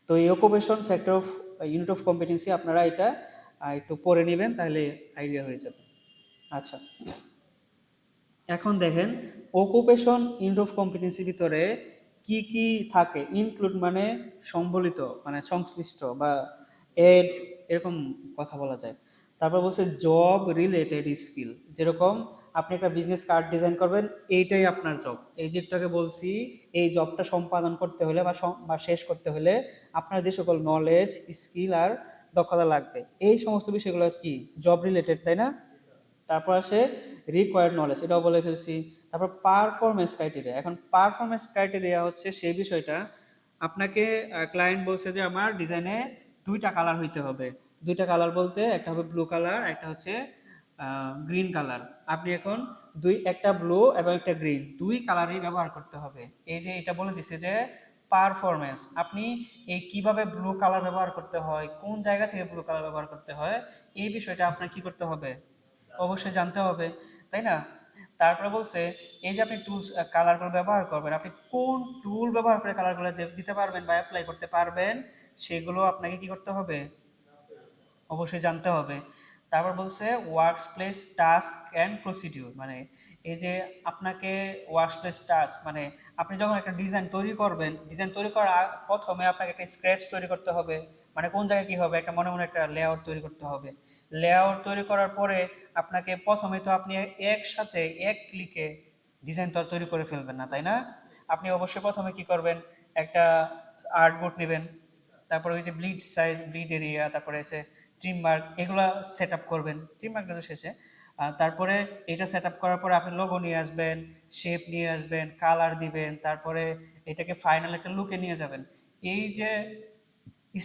তো এই occupation sector of unit of competency আপনারা এটা একটু পড়ে নেবেন, তাহলে আইডিয়া হয়ে যাবে। আচ্ছা, এখন দেখেন অকুপেশন ইউনিট অফ কম্পিটেন্সির ভিতরে কি কি থাকে। ইনক্লুড মানে সম্বলিত, মানে সংশ্লিষ্ট বা এড, এরকম কথা বলা যায়। তারপর বলছে জব রিলেটেড স্কিল, যেরকম আপনি একটা বিজনেস কার্ড ডিজাইন করবেন, এইটাই আপনার জব। এই যেটাকে বলছি, এই জবটা সম্পাদন করতে হলে বা শেষ করতে হলে আপনার যে সকল নলেজ, স্কিল আর দক্ষতা লাগবে, এই সমস্ত বিষয়গুলো কি জব রিলেটেড, তাই না? তারপর আসে রিকোয়ার্ড নলেজ, এটাও বলে ফেলছি। তারপর পারফরমেন্স ক্রাইটেরিয়া। এখন পারফরমেন্স ক্রাইটেরিয়া হচ্ছে সেই বিষয়টা, আপনাকে ক্লায়েন্ট বলছে যে আমার ডিজাইনে দুইটা কালার হইতে হবে। দুইটা কালার বলতে একটা হবে ব্লু কালার, একটা হচ্ছে গ্রিন কালার। আপনি এখন একটা ব্লু এবং একটা গ্রিন, দুই কালারই ব্যবহার করতে হবে। এই যে এটা বলে দিছে যে পারফরমেন্স, আপনি এই কিভাবে ব্লু কালার ব্যবহার করতে হয়, কোন জায়গা থেকে ব্লু কালার ব্যবহার করতে হয়, এই বিষয়টা আপনার কি করতে হবে, অবশ্যই জানতে হবে, তাই না? তারপরে বলছে এই যে আপনি টুলস কালারগুলো ব্যবহার করবেন, আপনি কোন টুল ব্যবহার করে কালারগুলো দিতে পারবেন বা অ্যাপ্লাই করতে পারবেন, সেগুলো আপনাকে কি করতে হবে, অবশ্যই জানতে হবে। তারপর বলছে works place task and procedure, মানে এই যে আপনাকে ওয়ার্কস প্লেস টাস্ক মানে আপনি যখন একটা ডিজাইন তৈরি করবেন, ডিজাইন তৈরি করার প্রথমে আপনাকে একটা স্ক্র্যাচ তৈরি করতে হবে, মানে কোন জায়গায় কি হবে একটা মনে মনে একটা লেআউট তৈরি করতে হবে। লেআউট তৈরি করার পরে আপনাকে প্রথমে তো আপনি একসাথে এক ক্লিকে ডিজাইন তো আর তৈরি করে ফেলবেন না, তাই না? আপনি অবশ্যই প্রথমে কি করবেন, একটা আর্টবোর্ড নেবেন, তারপরে ওই যে ব্লিড সাইজ, ব্লিড এরিয়া, তারপরে হচ্ছে ট্রিম মার্ক, এগুলা সেট আপ করবেন, ট্রিম মার্কটা তো শেষে। তারপরে এটা সেট আপ করার পরে আপনি লোগো নিয়ে আসবেন, শেপ নিয়ে আসবেন, কালার দিবেন, তারপরে এটাকে ফাইনাল একটা লুকে নিয়ে যাবেন। এই যে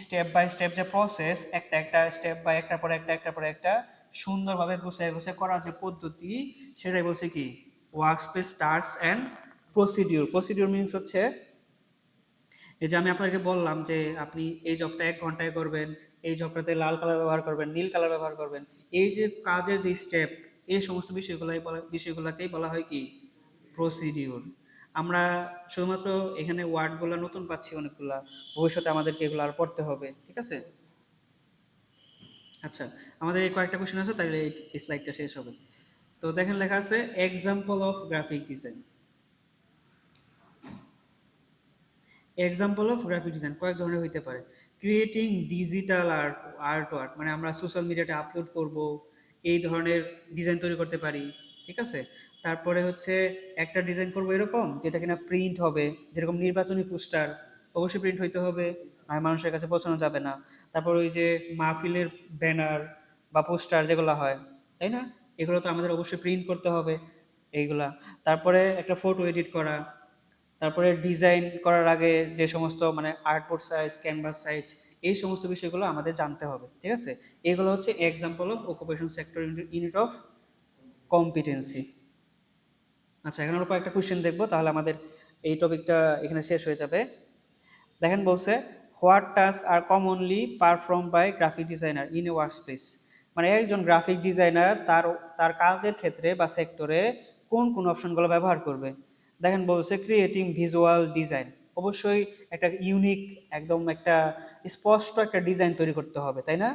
স্টেপ বাই স্টেপ যে প্রসেস, একটা একটা স্টেপ বাই একটার পরে একটা, একটার পরে একটা সুন্দরভাবে গুছিয়ে গুছিয়ে করার যে পদ্ধতি, সেটাই বলছে কি work space task and procedure. Procedure means হচ্ছে এই যে আমি আপনাকে বললাম যে আপনি এই জবটা 1 ঘন্টায় করবেন, এই জবটাতে লাল কালার ব্যবহার করবেন, নীল কালার ব্যবহার করবেন, এই যে কাজের যে স্টেপ, এই সমস্ত বিষয়গুলোকেই বলা হয় কি প্রসিডিউর। আমরা শুধুমাত্র এখানে ওয়ার্ডগুলো নতুন পাচ্ছি অনেকগুলা, ভবিষ্যতে আমাদেরকে এগুলো আর পড়তে হবে, ঠিক আছে? আচ্ছা, আমাদের এই কয়েকটা কোশ্চেন আছে, তাহলে এই স্লাইডটা শেষ হবে। তো দেখেন লেখা আছে example of graphic design. Example of graphic design কয়েক ধরনের হইতে পারে। ক্রিয়েটিং ডিজিটাল আর্ট ওয়ার্ক, মানে আমরা সোশ্যাল মিডিয়াতে আপলোড করব, এই ধরনের ডিজাইন তৈরি করতে পারি, ঠিক আছে? তারপরে হচ্ছে একটা ডিজাইন করব এরকম যেটা কিনা প্রিন্ট হবে, যেরকম নির্বাচনী পোস্টার অবশ্যই প্রিন্ট হইতে হবে, আর মানুষের কাছে পৌঁছানো যাবে না। তারপর ওই যে মাহফিলের ব্যানার বা পোস্টার যেগুলো হয়, তাই না, এগুলো তো আমাদের অবশ্যই প্রিন্ট করতে হবে এইগুলা। তারপরে একটা ফটো এডিট করা, তারপরে ডিজাইন করার আগে যে সমস্ত মানে আর্টবোর্ড সাইজ, ক্যানভাস সাইজ, এই সমস্ত বিষয়গুলো আমাদের জানতে হবে, ঠিক আছে? এগুলো হচ্ছে example of occupation sector unit of competency. আচ্ছা, এখন আমরা কয়েকটা কোশ্চেন দেখবো, তাহলে আমাদের এই টপিকটা এখানে শেষ হয়ে যাবে। দেখেন বলছে what task are commonly perform by graphic designer in a workspace, মানে একজন গ্রাফিক ডিজাইনার তার তার কাজের ক্ষেত্রে বা সেক্টরে কোন কোন অপশনগুলো ব্যবহার করবে। দেখেন বলছে ক্রিয়েটিং ভিজুয়াল ডিজাইন, অবশ্যই একটা ইউনিক, একদম একটা স্পষ্ট একটা ডিজাইন তৈরি করতে হবে, তাই না?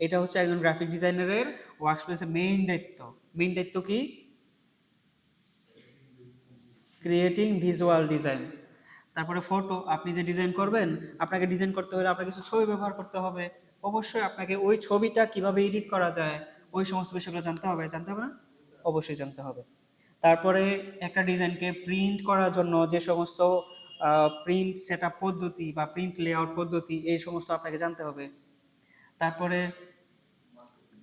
এটা হচ্ছে একজন গ্রাফিক ডিজাইনারের ওয়ার্কস্পেসের মেইন দায়িত্ব। মেইন দায়িত্ব কি? Creating visual design. তারপরে ফটো, আপনি যে ডিজাইন করবেন, আপনাকে ডিজাইন করতে হলে আপনাকে কিছু ছবি ব্যবহার করতে হবে, অবশ্যই আপনাকে ওই ছবিটা কিভাবে এডিট করা যায় ওই সমস্ত বিষয়গুলো জানতে হবে, জানতে হবে না? অবশ্যই জানতে হবে। তারপরে একটা ডিজাইনকে প্রিন্ট করার জন্য যে সমস্ত প্রিন্ট সেটআপ পদ্ধতি বা প্রিন্ট লেআউট পদ্ধতি, এই সমস্ত আপনাকে জানতে হবে। তারপরে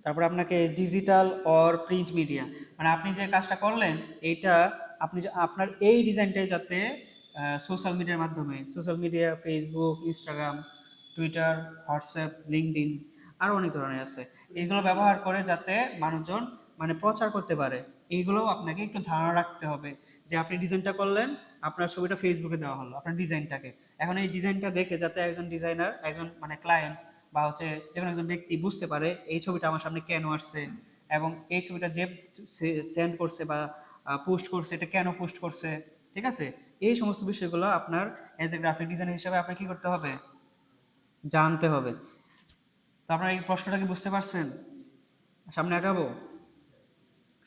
তারপর আপনাকে ডিজিটাল অর প্রিন্ট মিডিয়া, মানে আপনি যে কাজটা করলেন এইটা আপনার এই ডিজাইনটাই যাতে সোশ্যাল মিডিয়ার মাধ্যমে, social media Facebook, Instagram, Twitter, WhatsApp, LinkedIn, আরও অনেক ধরনের আছে, এইগুলো ব্যবহার করে যাতে মানুষজন মানে প্রচার করতে পারে, এইগুলোও আপনাকে একটু ধারণা রাখতে হবে। যে আপনি ডিজাইনটা করলেন, আপনার ছবিটা ফেসবুকে দেওয়া হলো আপনার ডিজাইনটাকে, এখন এই ডিজাইনটা দেখে যাতে একজন ডিজাইনার, একজন মানে ক্লায়েন্ট বা হচ্ছে যে কোনো একজন ব্যক্তি বুঝতে পারে এই ছবিটা আমার সামনে কেন আসছে, এবং এই ছবিটা যে সেন্ড করছে বা পোস্ট করছে এটা কেন পোস্ট করছে, ঠিক আছে? এই সমস্ত বিষয়গুলো আপনার এজ এ গ্রাফিক ডিজাইনার হিসেবে আপনার কি করতে হবে, জানতে হবে। তো আপনারা এই প্রশ্নটা কি বুঝতে পারছেন? সামনে আগাবো,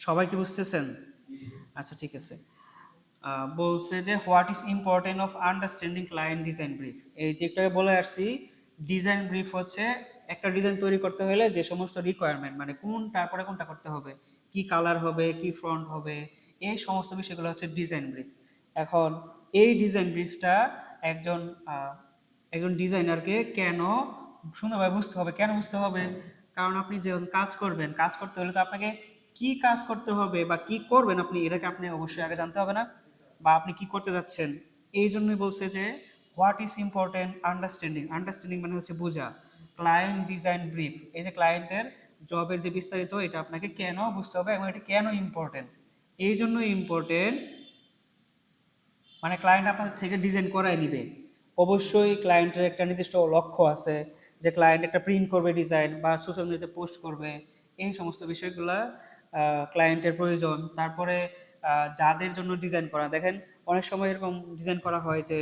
সবাই কি বুঝতেছেন? আচ্ছা ঠিক আছে। বলছে যে what is important of understanding client design brief. এই যে একটু আগে বলে আসছি, ডিজাইন ব্রিফ হচ্ছে একটা ডিজাইন তৈরি করতে হলে যে সমস্ত রিকোয়ারমেন্ট, মানে কোন তারপরে কোনটা করতে হবে, কি কালার হবে, কি ফ্রন্ট হবে, এই সমস্ত বিষয়গুলো হচ্ছে ডিজাইন ব্রিফ। এখন এই ডিজাইন ব্রিফটা একজন একজন ডিজাইনারকে কেন সুন্দরভাবে বুঝতে হবে, কেন বুঝতে হবে? কারণ আপনি যখন কাজ করবেন, কাজ করতে হলে তো আপনাকে কি কাজ করতে হবে বা কি করবেন আপনি, এটাকে আপনি অবশ্যই আগে জানতে হবে না? বা আপনি কি করতে যাচ্ছেন, এই জন্যই বলছে যে what is important understanding. Understanding মানে হচ্ছে বোঝা। ক্লায়েন্ট ডিজাইন ব্রিফ, এই যে ক্লায়েন্টের জবের যে বিস্তারিত, এটা আপনাকে কেন বুঝতে হবে এবং এটা কেন ইম্পর্টেন্ট। এই জন্য ইম্পর্টেন্ট মানে ক্লায়েন্ট আপনার থেকে ডিজাইন করাই নিবে, অবশ্যই ক্লায়েন্টের একটা নির্দিষ্ট লক্ষ্য আছে, যে ক্লায়েন্ট একটা প্রিন্ট করবে ডিজাইন বা সোশ্যাল মিডিয়াতে পোস্ট করবে, এই সমস্ত বিষয়গুলা ক্লায়েন্টের প্রয়োজন। তারপরে যাদের জন্য ডিজাইন করা, দেখেন অনেক সময় এরকম ডিজাইন করা হয় যে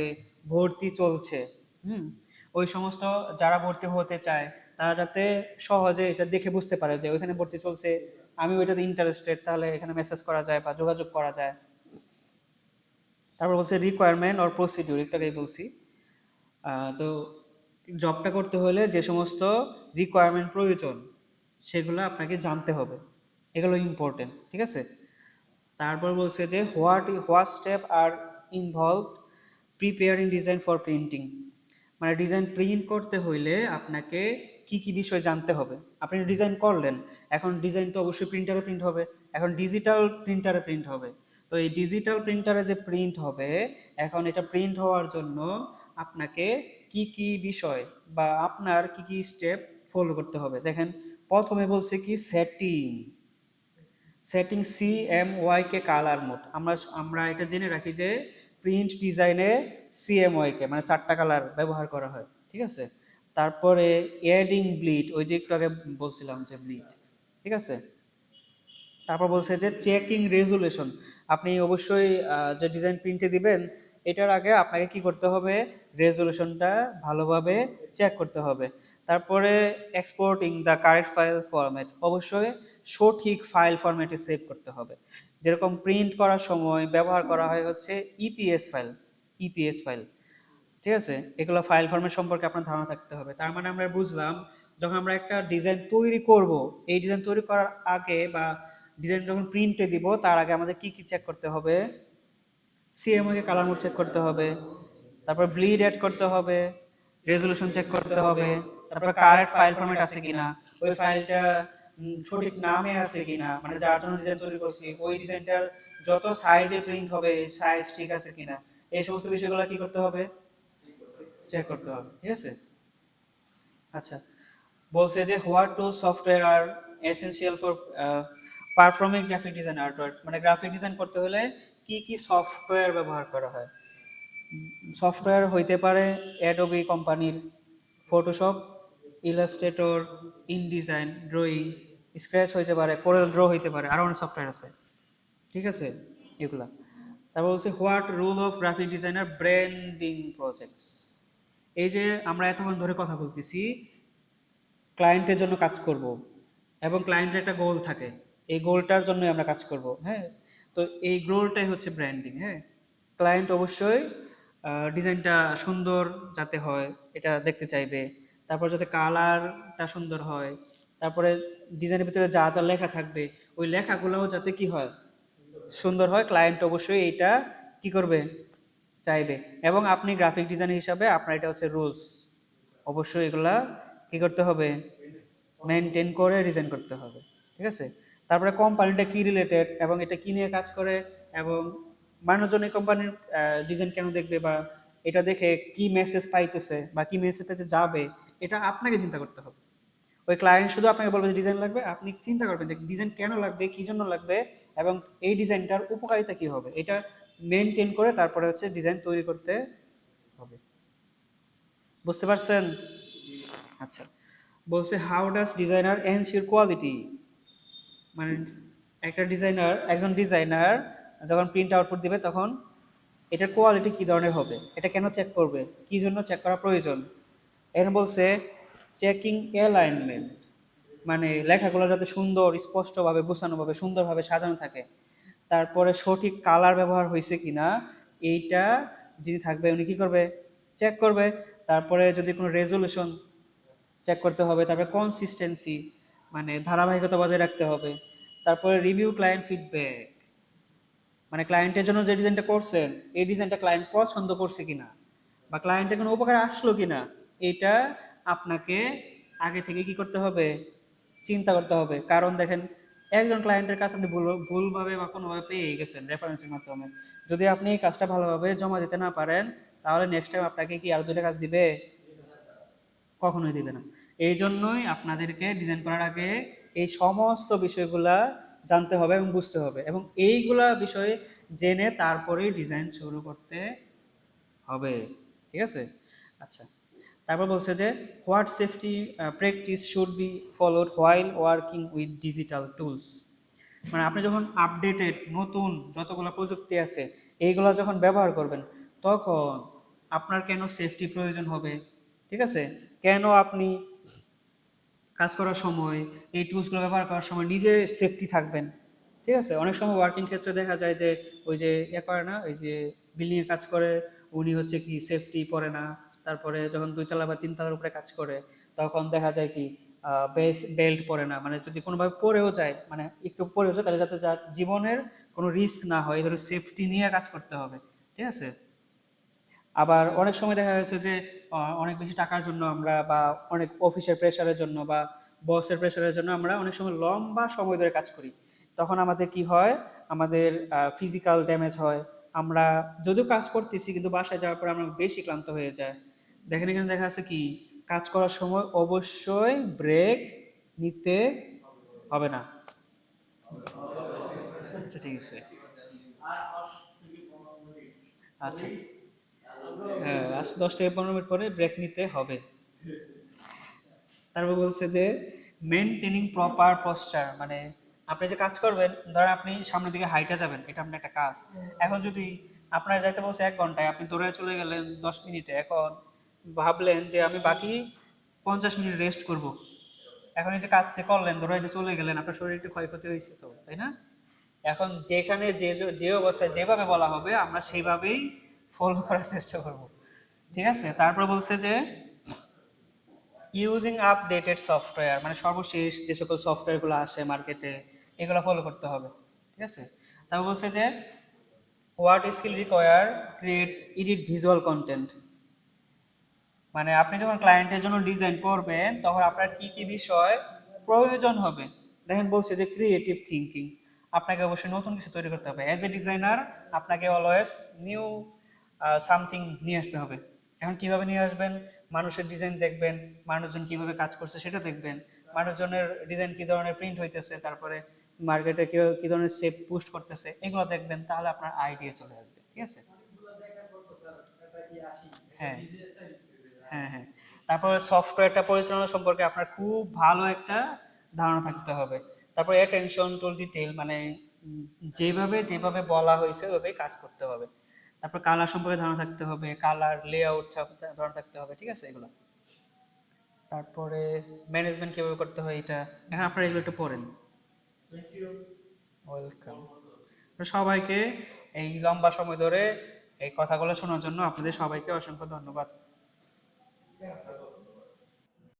ভর্তি চলছে, হুম, ওই সমস্ত যারা ভর্তি হতে চায় তারা যাতে সহজে এটা দেখে বুঝতে পারে যে ওইখানে ভর্তি চলছে, আমি ওইটাতে ইন্টারেস্টেড, তাহলে এখানে মেসেজ করা যায় বা যোগাযোগ করা যায়। তারপর বলছে রিকোয়ারমেন্ট অর প্রসিডিউর, একটাকেই বলছি। তো জবটা করতে হলে যে সমস্ত রিকোয়ারমেন্ট প্রয়োজন সেগুলো আপনাকে জানতে হবে, এগুলো ইম্পর্টেন্ট, ঠিক আছে? তারপর বলছে যে what step are involve preparing design for printing, মানে ডিজাইন প্রিন্ট করতে হইলে আপনাকে কি কি বিষয় জানতে হবে। আপনি ডিজাইন করলেন, এখন ডিজাইন তো অবশ্যই প্রিন্টারে প্রিন্ট হবে, এখন ডিজিটাল প্রিন্টারে প্রিন্ট হবে। তো এই ডিজিটাল প্রিন্টারে যে প্রিন্ট হবে, এখন এটা প্রিন্ট হওয়ার জন্য আপনাকে কি কি বিষয় বা আপনার কি কি স্টেপ ফলো করতে হবে। দেখেন প্রথমে বলছে কি সেটিং, সেটিং CMYK কে কালার মোড, আমরা আমরা এটা জেনে রাখি যে প্রিন্ট ডিজাইনে CMYK কে মানে 4টা কালার ব্যবহার করা হয়, ঠিক আছে? তারপরে অ্যাডিং ব্লিড, ওই যে একটু আগে বলছিলাম যে ব্লিড, ঠিক আছে? তারপর বলছে যে চেকিং রেজুলেশন, আপনি অবশ্যই যে ডিজাইন প্রিন্টে দিবেন এটার আগে আপনাকে কি করতে হবে, রেজুলেশনটা ভালোভাবে চেক করতে হবে। তারপরে exporting the correct file format, অবশ্যই সঠিক ফাইল ফরম্যাটে সেভ করতে হবে। যেরকম প্রিন্ট করার সময় ব্যবহার করা হয় হচ্ছে ইপিএস ফাইল, ইপিএস ফাইল, ঠিক আছে? এগুলো ফাইল ফরম্যাট সম্পর্কে আপনার ধারণা থাকতে হবে। তার মানে আমরা বুঝলাম যখন আমরা একটা ডিজাইন তৈরি করব, এই ডিজাইন তৈরি করার আগে বা ডিজাইন যখন প্রিন্টে দিব তার আগে আমাদের কি কি চেক করতে হবে, সিএমও কে কালার মোড চেক করতে হবে, তারপর ব্লিড অ্যাড করতে হবে, রেজোলিউশন চেক করতে হবে, তারপর কারেক্ট ফাইল ফরম্যাট আছে কিনা, ওই ফাইলটা সঠিক নামে আছে কিনা, মানে যার জন্য ডিজাইন তৈরি করছি ওই ডিজাইনটার যত সাইজে প্রিন্ট হবে সাইজ ঠিক আছে কিনা, এই সমস্ত বিষয়গুলো কি করতে হবে, চেক করতে হবে, ঠিক আছে? আচ্ছা, বলছে যে what two software are essential for performing graphic design artwork, মানে গ্রাফিক ডিজাইন করতে হলে কি কি সফটওয়্যার ব্যবহার করা হয়। সফটওয়্যার হইতে পারে অ্যাডোবি কোম্পানির Photoshop, Illustrator, InDesign, drawing, scratch হইতে পারে, কোরেল ড্র হইতে পারে, আরো অনেক সফটওয়্যার আছে, ঠিক আছে? এগুলা। তারপর বলছে what role of graphic designer branding projects, এই যে আমরা এতক্ষণ ধরে কথা বলতেছি ক্লায়েন্টের জন্য কাজ করব এবং ক্লায়েন্টের একটা গোল থাকে, এই গোলটার জন্য আমরা কাজ করব, হ্যাঁ? তো এই গোলটাই হচ্ছে ব্র্যান্ডিং, হ্যাঁ? ক্লায়েন্ট অবশ্যই ডিজাইনটা সুন্দর যাতে হয় এটা দেখতে চাইবে, তারপর যাতে কালারটা সুন্দর হয়, তারপরে ডিজাইনের ভিতরে যা যা লেখা থাকবে ওই লেখাগুলোও যাতে কি হয়, সুন্দর হয়, ক্লায়েন্ট অবশ্যই এইটা কি করবে, চাইবে। এবং আপনি গ্রাফিক ডিজাইনার হিসাবে আপনার এটা হচ্ছে রুলস, অবশ্যই এগুলা কি করতে হবে, মেনটেন করে ডিজাইন করতে হবে, ঠিক আছে। তারপরে কোম্পানিটা কি রিলেটেড এবং এটা কি নিয়ে কাজ করে, এবং মানুষজন এই কোম্পানির ডিজাইন কেন দেখবে, বা এটা দেখে কি মেসেজ পাইতেছে বা কি মেসেজ পাইতে যাবে, এটা আপনাকে চিন্তা করতে হবে। ওই ক্লায়েন্ট শুধু আপনাকে বলবে যে ডিজাইন লাগবে, আপনি চিন্তা করবেন যে ডিজাইন কেন লাগবে, কি জন্য লাগবে, এবং এই ডিজাইনটার উপকারিতা কি হবে, এটা মেনটেন করে তারপরে হচ্ছে ডিজাইন তৈরি করতে হবে। বুঝতে পারছেন? আচ্ছা, বলছে how does designer ensure quality, মানে একজন ডিজাইনার যখন প্রিন্ট আউটপুট দিবে তখন এটার কোয়ালিটি কি ধরনের হবে, এটা কেন চেক করবে, কি জন্য চেক করা প্রয়োজন। এখানে বলছে চেকিং অ্যালাইনমেন্ট, মানে লেখাগুলো যাতে সুন্দর, স্পষ্টভাবে, গোছানোভাবে, সুন্দরভাবে সাজানো থাকে। তারপরে সঠিক কালার ব্যবহার হয়েছে কিনা এইটা যিনি থাকবে উনি কি করবে, চেক করবে। তারপরে যদি কোনো রেজলিউশন চেক করতে হবে, তারপরে কনসিস্টেন্সি মানে ধারাবাহিকতা বজায় রাখতে হবে। তারপরে রিভিউ ক্লায়েন্ট ফিডব্যাক, মানে ক্লায়েন্টের জন্য যে ডিজাইনটা করছেন এই ডিজাইনটা ক্লায়েন্ট পছন্দ করছে কিনা বা ক্লায়েন্টের কোনো উপকার আসলো কিনা, এটা আপনাকে আগে থেকে কি করতে হবে, চিন্তা করতে হবে। কারণ দেখেন, একজন ক্লায়েন্টের কাছে আপনি ভুলভাবে বা কোনোভাবে পেয়ে গেছেন রেফারেন্সের মাধ্যমে, যদি আপনি এই কাজটা ভালোভাবে জমা দিতে না পারেন তাহলে নেক্সট টাইম আপনাকে কি আর দুইটা কাজ দিবে, কখনোই দিবে না। এই জন্যই আপনাদেরকে ডিজাইন করার আগে এই সমস্ত বিষয়গুলা জানতে হবে এবং বুঝতে হবে, এবং এইগুলা বিষয়ে জেনে তারপরেই ডিজাইন শুরু করতে হবে, ঠিক আছে। আচ্ছা, তারপর বলছে যে what safety practice should be followed while working with digital tools, মানে আপনি যখন আপডেটেড নতুন যতগুলো প্রযুক্তি আছে এইগুলো যখন ব্যবহার করবেন তখন আপনার কেন সেফটি প্রয়োজন হবে, ঠিক আছে। কেন আপনি কাজ করার সময় এই টুলসগুলো ব্যবহার করার সময় নিজে সেফটি থাকবেন, ঠিক আছে। অনেক সময় ওয়ার্কিং ক্ষেত্রে দেখা যায় যে ওই যে করে না, ওই যে বিল্ডিং এ কাজ করে উনি হচ্ছে কি সেফটি পরে না, তারপরে যখন 2 তলা বা 3 তলার উপরে কাজ করে তখন দেখা যায় কি বেল্ট পরে না, মানে যদি কোনোভাবে পড়েও যায়, মানে একটু পড়েও যায় তাহলে যাতে যার জীবনের কোনো রিস্ক না হয়, এই ধরনের সেফটি নিয়ে কাজ করতে হবে, ঠিক আছে। আবার অনেক সময় দেখা যাচ্ছে যে অনেক বেশি টাকার জন্য আমরা বা অনেক অফিসের প্রেশারের জন্য বা বসের প্রেশারের জন্য আমরা অনেক সময় লম্বা সময় ধরে কাজ করি, তখন আমাদের কি হয়, আমাদের ফিজিক্যাল ড্যামেজ হয়। আমরা যদিও কাজ করতেছি কিন্তু বাসায় যাওয়ার পর আমরা বেশি ক্লান্ত হয়ে যায়। দেখেন এখানে দেখা যাচ্ছে কি কাজ করার সময় অবশ্যই ব্রেক নিতে হবে না। আচ্ছা ঠিক আছে। আর 10 থেকে 15 মিনিট আচ্ছা, হলেই হ্যাঁ, 10 থেকে 15 মিনিট পরে ব্রেক নিতে হবে। তারপর বলছে যে মেনটেনিং প্রপার পশ্চার, মানে আপনি যে কাজ করবেন, ধরেন আপনি সামনের দিকে হাইটা যাবেন, এটা আপনার একটা কাজ। এখন যদি আপনার যাইতে বলছে 1 ঘন্টায়, আপনি দৌড়ে চলে গেলেন 10 মিনিটে, এখন ভাবলেন যে আমি বাকি 50 মিনিট রেস্ট করব। এখন এই যে কাজ যে করলেন, দৌড়ে যে চলে গেলেন, আপনার শরীরে একটু ক্ষয়ক্ষতি হয়েছে তো, তাই না? এখন যেখানে যে অবস্থায় যেভাবে বলা হবে আমরা সেইভাবেই ফলো করার চেষ্টা করব, ঠিক আছে। তারপর বলছে যে ইউজিং আপডেটেড সফটওয়্যার, মানে সর্বশেষ যে সকল সফটওয়্যারগুলো আসে মার্কেটে এগুলো ফলো করতে হবে, ঠিক আছে। তারপর বলছে যে what skill require create edit visual content, মানে আপনি যখন ক্লায়েন্টের জন্য ডিজাইন করবেন তখন আপনার কি কি বিষয় প্রয়োজন হবে। দেখেন বলছে যে ক্রিয়েটিভ থিঙ্কিং, আপনাকে অবশ্যই নতুন কিছু তৈরি করতে হবে। অ্যাজ এ ডিজাইনার আপনাকে অলওয়েজ নিউ সামথিং নিয়ে আসতে হবে। এখন কিভাবে নিয়ে আসবেন, মানুষের ডিজাইন দেখবেন, মানুষজন কিভাবে কাজ করছে সেটা দেখবেন, মানুষজনের ডিজাইন কি ধরনের প্রিন্ট হইতেছে, তারপরে মার্কেটে কি ধরনের শেপ পুস্ট করতেছে এগুলো দেখবেন, তাহলে আপনার আইডিয়া চলে আসবে, ঠিক আছে। হ্যাঁ, হ্যাঁ, হ্যাঁ। তারপরে সফটওয়্যারটা পরিচালনা সম্পর্কে আপনার খুব ভালো একটা ধারণা থাকতে হবে। তারপরে অ্যাটেনশন টু ডিটেইল, মানে উম, যেভাবে যেভাবে বলা হয়েছে ওইভাবেই কাজ করতে হবে। তারপর কালার সম্পর্কে ধারণা থাকতে হবে, কালার লেআউট ধারণা থাকতে হবে, ঠিক আছে এগুলো। তারপরে ম্যানেজমেন্ট কিভাবে করতে হয় এটা, এখন আপনারা এগুলো একটু পড়েন। Thank you. ওয়েলকাম। সবাইকে এই লম্বা সময় ধরে এই কথাগুলো শোনার জন্য আপনাদের সবাইকে অসংখ্য ধন্যবাদ।